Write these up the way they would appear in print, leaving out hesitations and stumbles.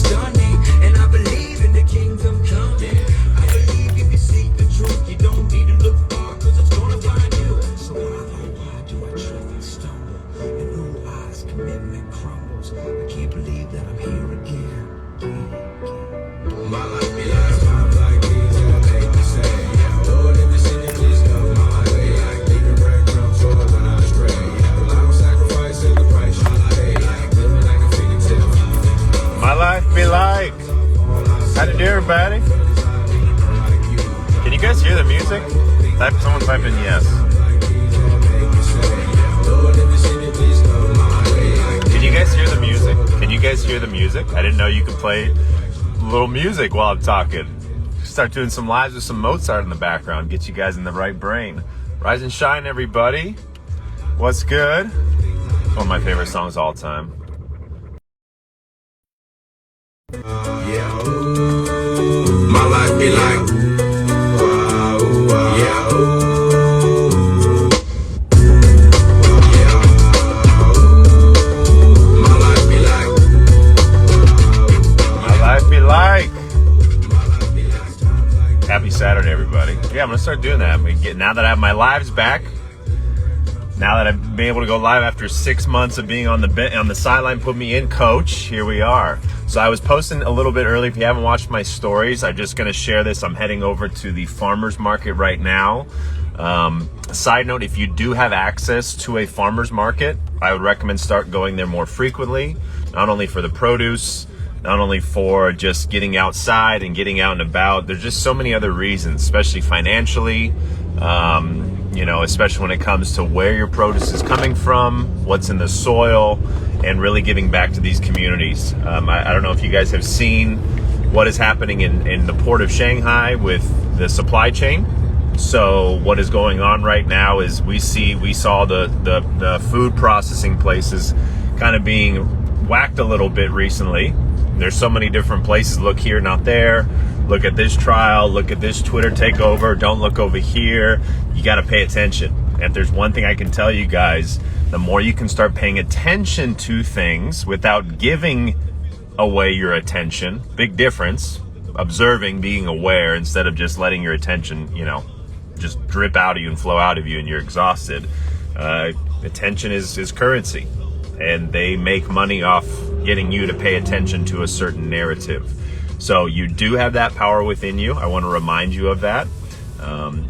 stunning, and I believe in the kingdom coming. I believe if you seek the truth, you don't need to look far, cause it's gonna find you. So why do I trip and stumble? In whose eyes commitment crumbles. I can't believe that I'm here again. My life be like times like these, and I hate to say it. Lord, if you see me, please come my way. Like leaving breadcrumbs for when I stray. Well, I don't sacrifice in the price you pay. Like living like a fingertip. My life be like. How to do, everybody? Can you guys hear the music? Someone type in yes. Can you guys hear the music? Can you guys hear the music? I didn't know you could play a little music while I'm talking. Start doing some lives with some Mozart in the background. Get you guys in the right brain. Rise and shine, everybody. What's good? One of my favorite songs of all time. Yeah, my life be like, yeah, my life be like, my life be like. Happy Saturday, everybody. Yeah, I'm gonna start doing that. Now that I have my lives back, now that I've been able to go live after 6 months of being on the sideline, put me in coach, here we are. So I was posting a little bit early. If you haven't watched my stories, I'm just going to share this. I'm heading over to the farmer's market right now. Side note, if you do have access to a farmer's market, I would recommend start going there more frequently, not only for the produce, not only for just getting outside and getting out and about. There's just so many other reasons, especially financially, especially when it comes to where your produce is coming from, what's in the soil, and really giving back to these communities. I don't know if you guys have seen what is happening in the port of Shanghai with the supply chain. So what is going on right now is we saw the food processing places kind of being whacked a little bit recently. There's so many different places. Look here, not there. Look at this trial. Look at this Twitter takeover. Don't look over here. You got to pay attention. And if there's one thing I can tell you guys, the more you can start paying attention to things without giving away your attention, big difference, observing, being aware, instead of just letting your attention, just drip out of you and flow out of you and you're exhausted. Attention is currency, and they make money off getting you to pay attention to a certain narrative. So you do have that power within you. I want to remind you of that.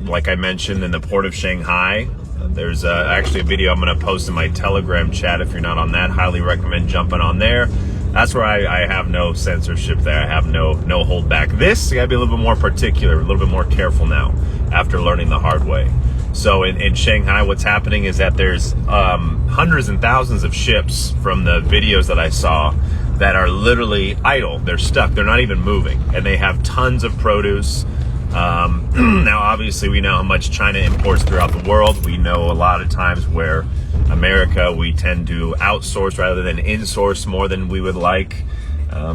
Like I mentioned, in the port of Shanghai, there's actually a video I'm going to post in my Telegram chat. If you're not on that, highly recommend jumping on there. That's where I have no censorship there. I have no hold back. This, you got to be a little bit more particular, a little bit more careful now after learning the hard way. So in Shanghai, what's happening is that there's hundreds and thousands of ships from the videos that I saw that are literally idle. They're stuck. They're not even moving. And they have tons of produce. Now, obviously, we know how much China imports throughout the world. We know a lot of times where America, we tend to outsource rather than insource more than we would like.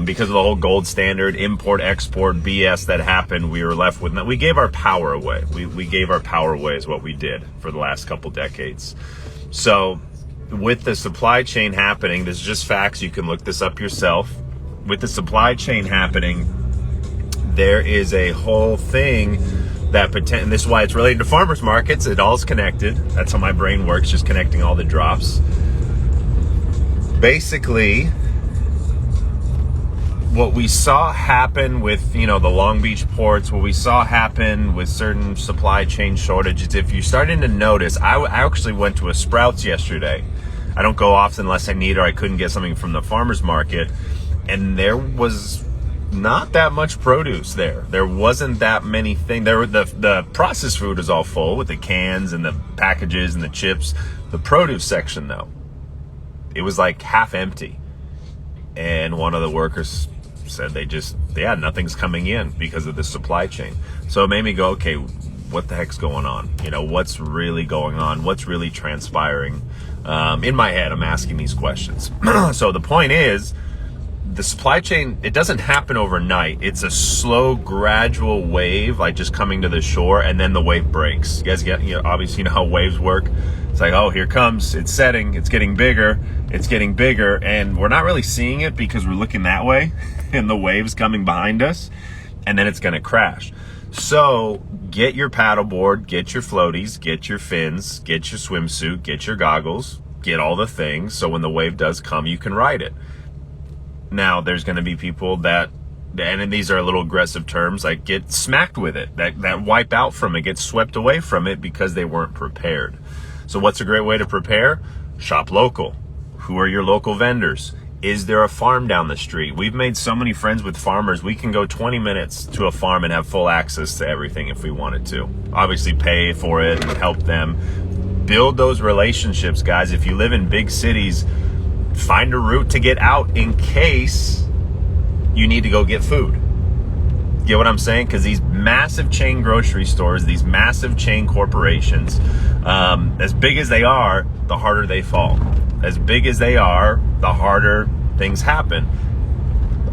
Because of the whole gold standard, import-export BS that happened, we were left with... We gave our power away. We gave our power away is what we did for the last couple decades. So with the supply chain happening, this is just facts. You can look this up yourself. With the supply chain happening, there is a whole thing that... And this is why it's related to farmers markets. It all is connected. That's how my brain works, just connecting all the drops. Basically, what we saw happen with, the Long Beach ports, what we saw happen with certain supply chain shortages, if you're starting to notice, I actually went to a Sprouts yesterday. I don't go often unless I need or I couldn't get something from the farmer's market, and there was not that much produce there. There wasn't that many things. The processed food is all full with the cans and the packages and the chips. The produce section, though, it was like half empty. And one of the workers said nothing's coming in because of the supply chain. So it made me go, okay, what the heck's going on? What's really going on? What's really transpiring? In my head, I'm asking these questions. So the point is, the supply chain, it doesn't happen overnight. It's a slow, gradual wave, like just coming to the shore, and then the wave breaks. You guys get, obviously you know how waves work. It's like, oh, here comes, it's setting, it's getting bigger, and we're not really seeing it because we're looking that way and the wave's coming behind us, and then it's going to crash. So get your paddleboard, get your floaties, get your fins, get your swimsuit, get your goggles, get all the things, so when the wave does come, you can ride it. Now, there's going to be people that, and these are a little aggressive terms, like get smacked with it, that wipe out from it, get swept away from it because they weren't prepared. So what's a great way to prepare? Shop local. Who are your local vendors? Is there a farm down the street? We've made so many friends with farmers. We can go 20 minutes to a farm and have full access to everything if we wanted to. Obviously pay for it and help them. Build those relationships, guys. If you live in big cities, find a route to get out in case you need to go get food. Get what I'm saying? Because these massive chain grocery stores, these massive chain corporations, as big as they are, the harder they fall. As big as they are, the harder things happen.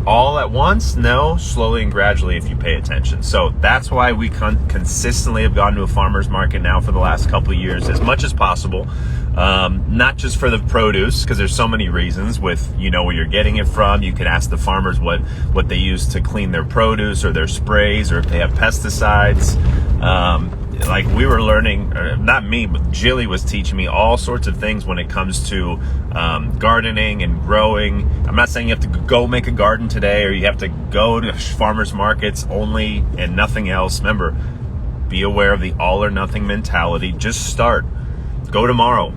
All at once? No, slowly and gradually if you pay attention. So that's why we consistently have gone to a farmer's market now for the last couple of years as much as possible. Not just for the produce, because there's so many reasons with, you know, where you're getting it from. You can ask the farmers what they use to clean their produce or their sprays, or if they have pesticides. Like we were learning, not me, but Jilly was teaching me all sorts of things when it comes to gardening and growing. I'm not saying you have to go make a garden today, or you have to go to farmers markets only and nothing else. Remember, be aware of the all or nothing mentality. Just start. Go tomorrow.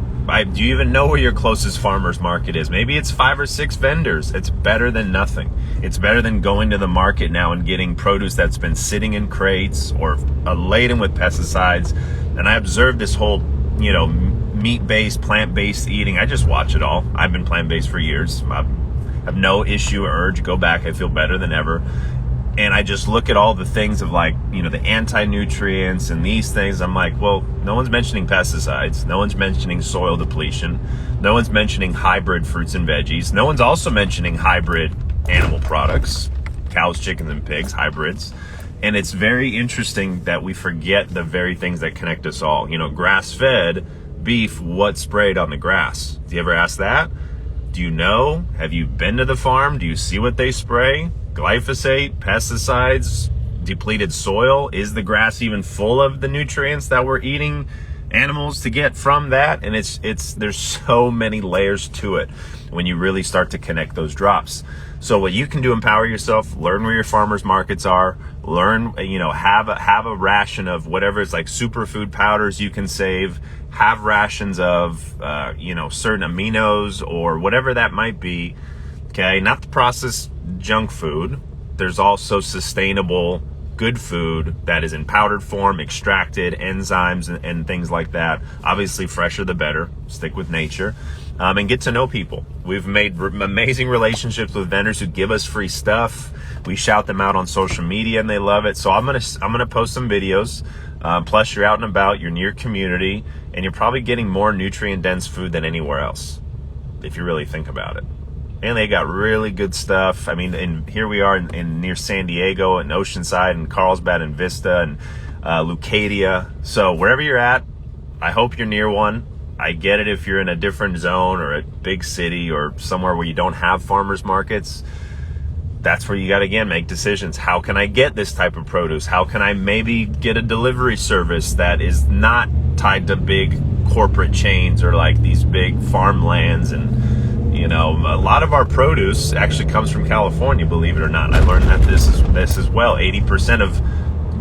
Do you even know where your closest farmer's market is? Maybe it's 5 or 6 vendors. It's better than nothing. It's better than going to the market now and getting produce that's been sitting in crates or laden with pesticides. And I observed this whole, you know, meat-based, plant-based eating. I just watch it all. I've been plant-based for years. I have no issue or urge to go back. I feel better than ever. And I just look at all the things of, like, you know, the anti-nutrients and these things. I'm like, well, no one's mentioning pesticides. No one's mentioning soil depletion. No one's mentioning hybrid fruits and veggies. No one's also mentioning hybrid animal products, cows, chickens, and pigs, hybrids. And it's very interesting that we forget the very things that connect us all. You know, grass-fed beef, what's sprayed on the grass? Do you ever ask that? Do you know? Have you been to the farm? Do you see what they spray? Glyphosate, pesticides, depleted soil. Is the grass even full of the nutrients that we're eating animals to get from that? And there's so many layers to it when you really start to connect those drops. So what you can do, empower yourself, learn where your farmers markets are, learn, you know, have a ration of whatever it's like superfood powders you can save, have rations of, you know, certain aminos or whatever that might be. Okay, not the processed junk food. There's also sustainable, good food that is in powdered form, extracted, enzymes, and things like that. Obviously, fresher the better. Stick with nature. And get to know people. We've made amazing relationships with vendors who give us free stuff. We shout them out on social media, and they love it. So I'm gonna post some videos. Plus, you're out and about. You're near community, and you're probably getting more nutrient-dense food than anywhere else, if you really think about it. And they got really good stuff. I mean, and here we are in near San Diego and Oceanside and Carlsbad and Vista and Leucadia. So wherever you're at, I hope you're near one. I get it if you're in a different zone or a big city or somewhere where you don't have farmers markets. That's where you got to, again, make decisions. How can I get this type of produce? How can I maybe get a delivery service that is not tied to big corporate chains or like these big farmlands? And, you know, a lot of our produce actually comes from California, believe it or not. I learned that this as well. 80% of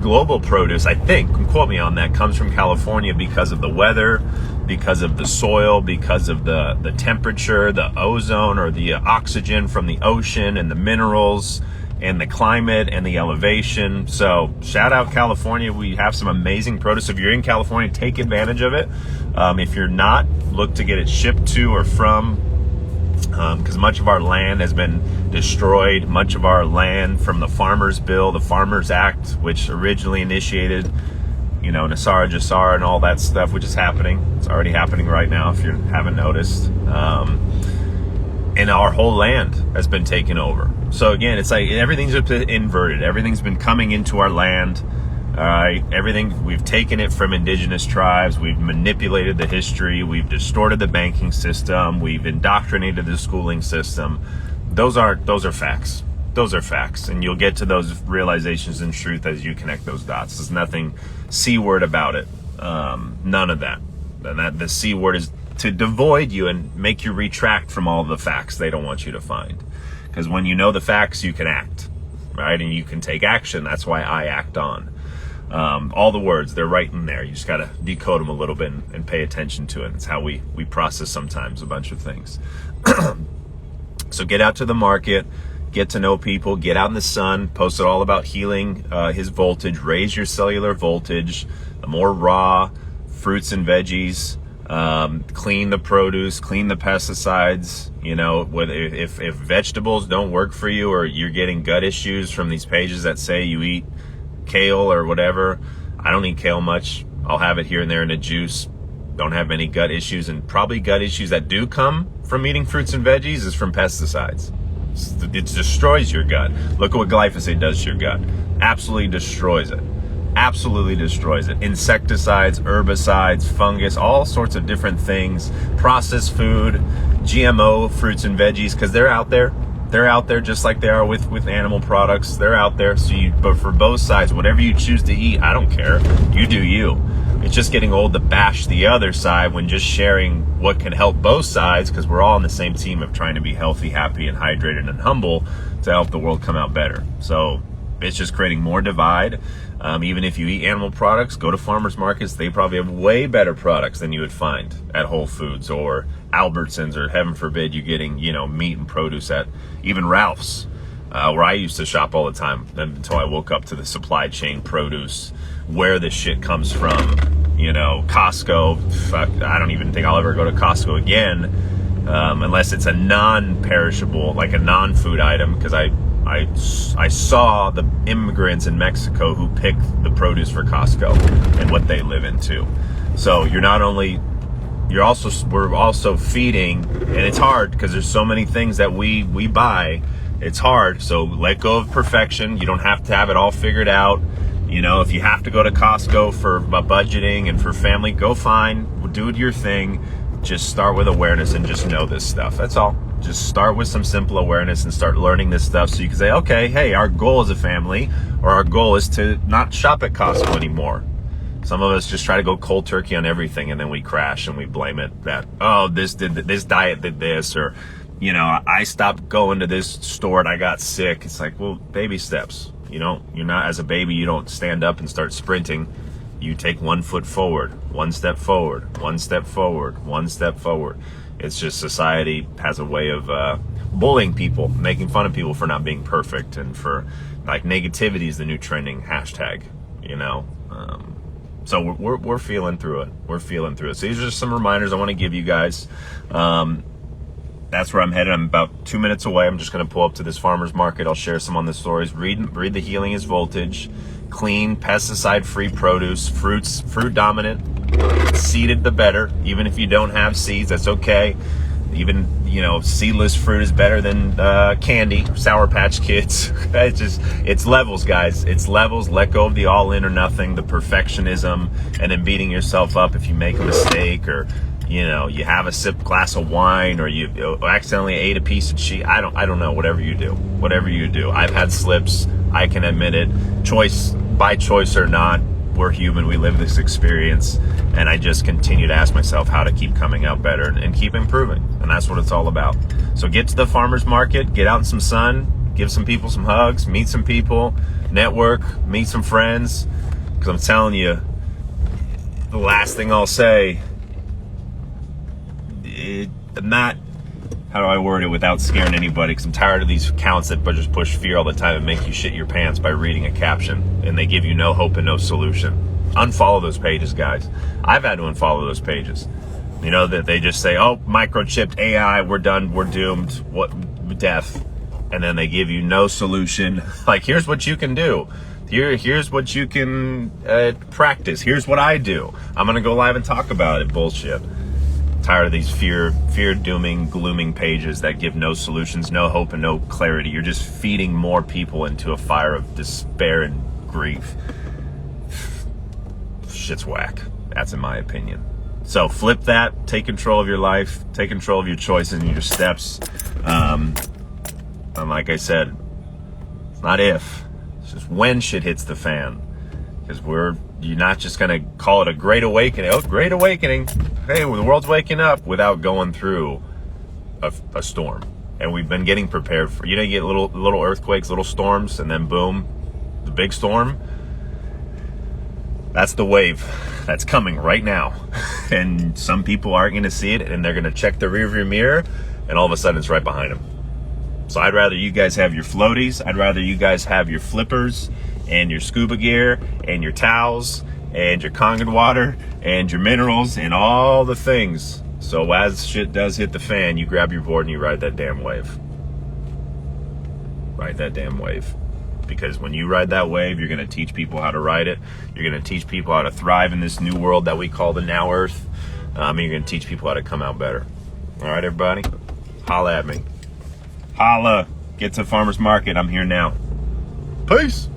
global produce, I think, quote me on that, comes from California because of the weather, because of the soil, because of the temperature, the ozone or the oxygen from the ocean and the minerals and the climate and the elevation. So shout out California. We have some amazing produce. If you're in California, take advantage of it. If you're not, look to get it shipped to or from, because much of our land has been destroyed. Much of our land from the Farmers Bill, the Farmers Act, which originally initiated, you know, Nasara Jasara and all that stuff, which is happening. It's already happening right now if you haven't noticed. And our whole land has been taken over. So again, it's like everything's inverted. Everything's been coming into our land. All right, everything, we've taken it from indigenous tribes, we've manipulated the history, we've distorted the banking system, we've indoctrinated the schooling system. Those are facts. Those are facts, and you'll get to those realizations and truth as you connect those dots. There's nothing C word about it. None of that. And that the C word is to devoid you and make you retract from all the facts they don't want you to find. Because when you know the facts, you can act, right? And you can take action. That's why I act on. All the words, they're right in there. You just got to decode them a little bit and pay attention to it. It's how we process sometimes a bunch of things. So get out to the market, get to know people, get out in the sun, post it all about healing his voltage, raise your cellular voltage, the more raw fruits and veggies, clean the produce, clean the pesticides. You know, whether if vegetables don't work for you, or you're getting gut issues from these pages that say you eat kale or whatever. I don't eat kale much. I'll have it here and there in a juice. Don't have any gut issues, and probably gut issues that do come from eating fruits and veggies is from pesticides. It destroys your gut. Look at what glyphosate does to your gut. Absolutely destroys it. Absolutely destroys it. Insecticides, herbicides, fungus, all sorts of different things. Processed food, GMO fruits and veggies, because they're out there. They're out there just like they are with animal products. They're out there. But for both sides, whatever you choose to eat, I don't care. You do you. It's just getting old to bash the other side when just sharing what can help both sides, because we're all on the same team of trying to be healthy, happy, and hydrated and humble to help the world come out better. So it's just creating more divide. Even if you eat animal products, go to farmers markets. They probably have way better products than you would find at Whole Foods or Albertsons, or heaven forbid you getting, meat and produce at even Ralph's, where I used to shop all the time until I woke up to the supply chain produce, where this shit comes from. Costco. Fuck, I don't even think I'll ever go to Costco again, unless it's a non-perishable, like a non-food item, because I saw the immigrants in Mexico who pick the produce for Costco and what they live into. So we're also feeding, and it's hard because there's so many things that we buy. It's hard. So let go of perfection. You don't have to have it all figured out. If you have to go to Costco for budgeting and for family, go fine. Do your thing. Just start with awareness and just know this stuff. That's all. Just start with some simple awareness and start learning this stuff, so you can say, okay, hey, our goal as a family, or our goal is to not shop at Costco anymore. Some of us just try to go cold turkey on everything, and then we crash and we blame it that, this diet did this, or, I stopped going to this store and I got sick. It's like, well, baby steps. You're not, as a baby, you don't stand up and start sprinting. You take 1 foot forward, 1 step forward, 1 step forward, 1 step forward. It's just society has a way of bullying people, making fun of people for not being perfect, and for like negativity is the new trending hashtag, So we're feeling through it. We're feeling through it. So these are just some reminders I want to give you guys. That's where I'm headed. I'm about 2 minutes away. I'm just going to pull up to this farmer's market. I'll share some on the stories. Read the Healing is Voltage. Clean, pesticide-free produce. Fruit dominant. Seeded the better. Even if you don't have seeds, that's okay. Even, seedless fruit is better than candy, Sour Patch Kids. It's levels, guys. It's levels. Let go of the all in or nothing, the perfectionism, and then beating yourself up if you make a mistake, or you have a glass of wine, or you accidentally ate a piece of cheese. I don't know. Whatever you do. I've had slips. I can admit it. By choice or not, we're human. We live this experience, and I just continue to ask myself how to keep coming out better and keep improving. And that's what it's all about. So get to the farmer's market, get out in some sun, give some people some hugs, meet some people, network, meet some friends. Because I'm telling you, the last thing I'll say, how do I word it without scaring anybody? Because I'm tired of these accounts that just push fear all the time and make you shit your pants by reading a caption, and they give you no hope and no solution. Unfollow those pages, guys. I've had to unfollow those pages. That they just say, microchipped AI, we're done, we're doomed, what death, and then they give you no solution. Like, here's what you can do. Here's what you can practice. Here's what I do. I'm gonna go live and talk about it. Bullshit. Tired of these fear dooming, glooming pages that give no solutions, no hope, and no clarity. You're just feeding more people into a fire of despair and grief. shit's whack. That's in my opinion. So flip that, take control of your life, take control of your choices and your steps. And like I said, it's not if, it's just when shit hits the fan. Because you're not just going to call it a great awakening. Oh, great awakening. Hey, the world's waking up without going through a storm. And we've been getting prepared for, you get little earthquakes, little storms, and then boom, the big storm. That's the wave that's coming right now. And some people aren't going to see it, and they're going to check the rearview mirror, and all of a sudden it's right behind them. So I'd rather you guys have your floaties. I'd rather you guys have your flippers and your scuba gear and your towels and your Kangen water and your minerals and all the things. So as shit does hit the fan, you grab your board and you ride that damn wave. Ride that damn wave. Because when you ride that wave, you're going to teach people how to ride it. You're going to teach people how to thrive in this new world that we call the now Earth. And you're going to teach people how to come out better. All right, everybody? Holla at me. Holla. Get to farmer's market. I'm here now. Peace.